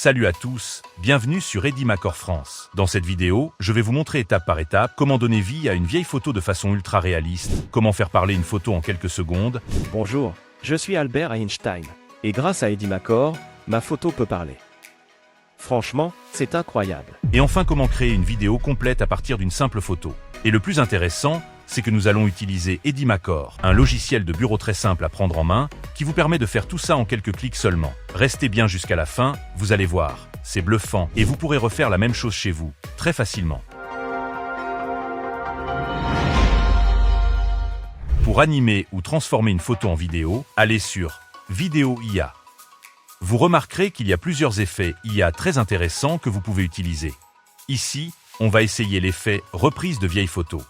Salut à tous, bienvenue sur Edimacore France. Dans cette vidéo, je vais vous montrer étape par étape comment donner vie à une vieille photo de façon ultra réaliste, comment faire parler une photo en quelques secondes. Bonjour, je suis Albert Einstein, et grâce à Edimacore, ma photo peut parler. Franchement, c'est incroyable. Et enfin comment créer une vidéo complète à partir d'une simple photo. Et le plus intéressant, c'est que nous allons utiliser Edimacore, un logiciel de bureau très simple à prendre en main, qui vous permet de faire tout ça en quelques clics seulement. Restez bien jusqu'à la fin, vous allez voir, c'est bluffant, et vous pourrez refaire la même chose chez vous, très facilement. Pour animer ou transformer une photo en vidéo, allez sur Vidéo IA. Vous remarquerez qu'il y a plusieurs effets IA très intéressants que vous pouvez utiliser. Ici, on va essayer l'effet reprise de vieille photo.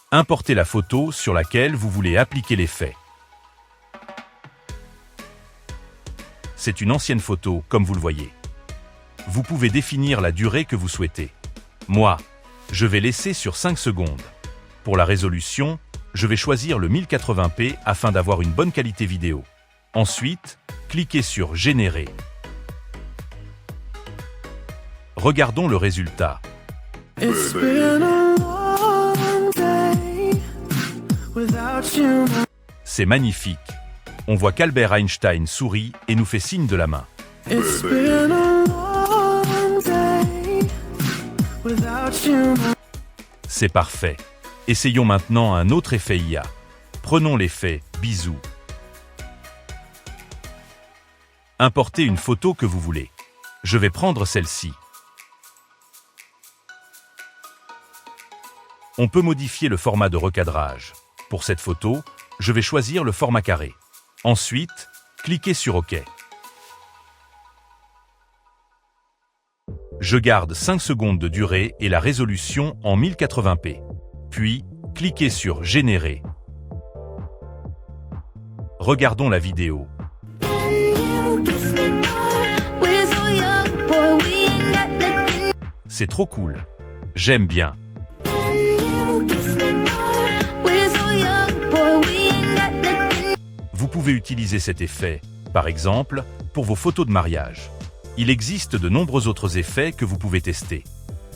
Importez la photo sur laquelle vous voulez appliquer l'effet. C'est une ancienne photo, comme vous le voyez. Vous pouvez définir la durée que vous souhaitez. Moi, je vais laisser sur 5 secondes. Pour la résolution, je vais choisir le 1080p afin d'avoir une bonne qualité vidéo. Ensuite, cliquez sur Générer. Regardons le résultat. C'est magnifique. On voit qu'Albert Einstein sourit et nous fait signe de la main. C'est parfait. Essayons maintenant un autre effet IA. Prenons l'effet bisou. Importez une photo que vous voulez. Je vais prendre celle-ci. On peut modifier le format de recadrage. Pour cette photo, je vais choisir le format carré. Ensuite, cliquez sur OK. Je garde 5 secondes de durée et la résolution en 1080p. Puis, cliquez sur Générer. Regardons la vidéo. C'est trop cool. J'aime bien. Vous pouvez utiliser cet effet, par exemple, pour vos photos de mariage. Il existe de nombreux autres effets que vous pouvez tester.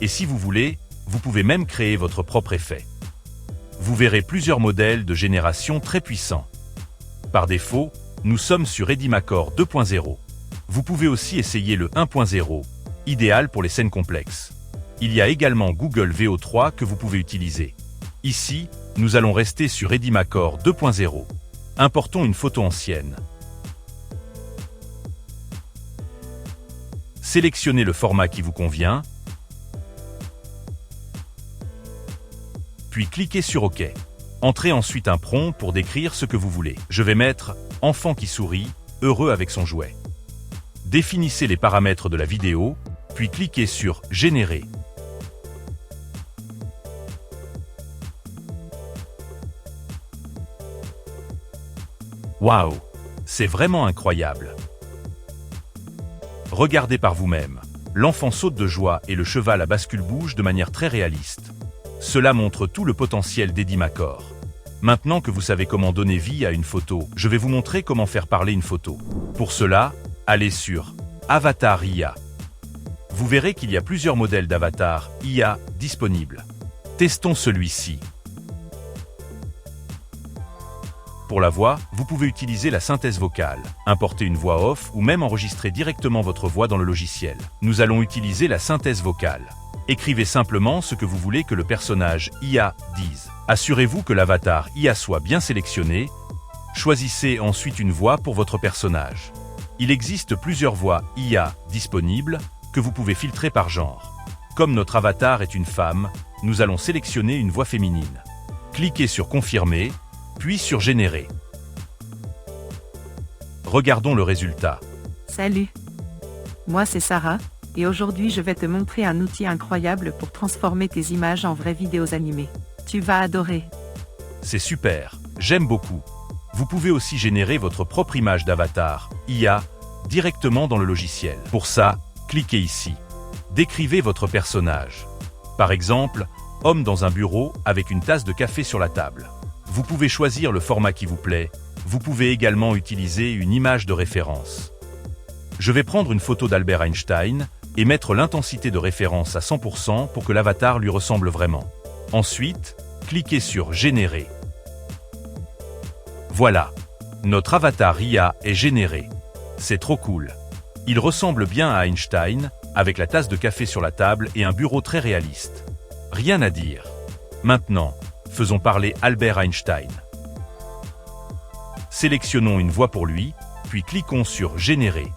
Et si vous voulez, vous pouvez même créer votre propre effet. Vous verrez plusieurs modèles de génération très puissants. Par défaut, nous sommes sur Edimacore 2.0. Vous pouvez aussi essayer le 1.0, idéal pour les scènes complexes. Il y a également Google VO3 que vous pouvez utiliser. Ici, nous allons rester sur Edimacore 2.0. Importons une photo ancienne. Sélectionnez le format qui vous convient, puis cliquez sur OK. Entrez ensuite un prompt pour décrire ce que vous voulez. Je vais mettre « Enfant qui sourit, heureux avec son jouet ». Définissez les paramètres de la vidéo, puis cliquez sur « Générer ». Waouh, c'est vraiment incroyable. Regardez par vous-même. L'enfant saute de joie et le cheval à bascule bouge de manière très réaliste. Cela montre tout le potentiel d'Edimacore. Maintenant que vous savez comment donner vie à une photo, je vais vous montrer comment faire parler une photo. Pour cela, allez sur Avatar IA. Vous verrez qu'il y a plusieurs modèles d'avatar IA disponibles. Testons celui-ci. Pour la voix, vous pouvez utiliser la synthèse vocale, importer une voix off ou même enregistrer directement votre voix dans le logiciel. Nous allons utiliser la synthèse vocale. Écrivez simplement ce que vous voulez que le personnage IA dise. Assurez-vous que l'avatar IA soit bien sélectionné. Choisissez ensuite une voix pour votre personnage. Il existe plusieurs voix IA disponibles que vous pouvez filtrer par genre. Comme notre avatar est une femme, nous allons sélectionner une voix féminine. Cliquez sur Confirmer, puis sur Générer. Regardons le résultat. Salut. Moi c'est Sarah, et aujourd'hui je vais te montrer un outil incroyable pour transformer tes images en vraies vidéos animées. Tu vas adorer. C'est super, j'aime beaucoup. Vous pouvez aussi générer votre propre image d'avatar, IA, directement dans le logiciel. Pour ça, cliquez ici. Décrivez votre personnage. Par exemple, homme dans un bureau avec une tasse de café sur la table. Vous pouvez choisir le format qui vous plaît. Vous pouvez également utiliser une image de référence. Je vais prendre une photo d'Albert Einstein et mettre l'intensité de référence à 100% pour que l'avatar lui ressemble vraiment. Ensuite, cliquez sur Générer. Voilà, notre avatar IA est généré. C'est trop cool. Il ressemble bien à Einstein, avec la tasse de café sur la table et un bureau très réaliste. Rien à dire. Maintenant, faisons parler Albert Einstein. Sélectionnons une voix pour lui, puis cliquons sur Générer.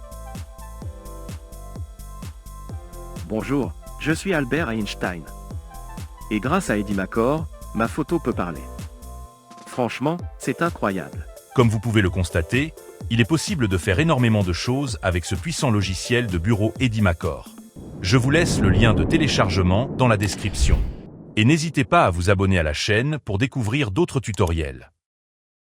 Bonjour, je suis Albert Einstein. Et grâce à Eddie Macor, ma photo peut parler. Franchement, c'est incroyable. Comme vous pouvez le constater, il est possible de faire énormément de choses avec ce puissant logiciel de bureau Eddie Macor. Je vous laisse le lien de téléchargement dans la description. Et n'hésitez pas à vous abonner à la chaîne pour découvrir d'autres tutoriels.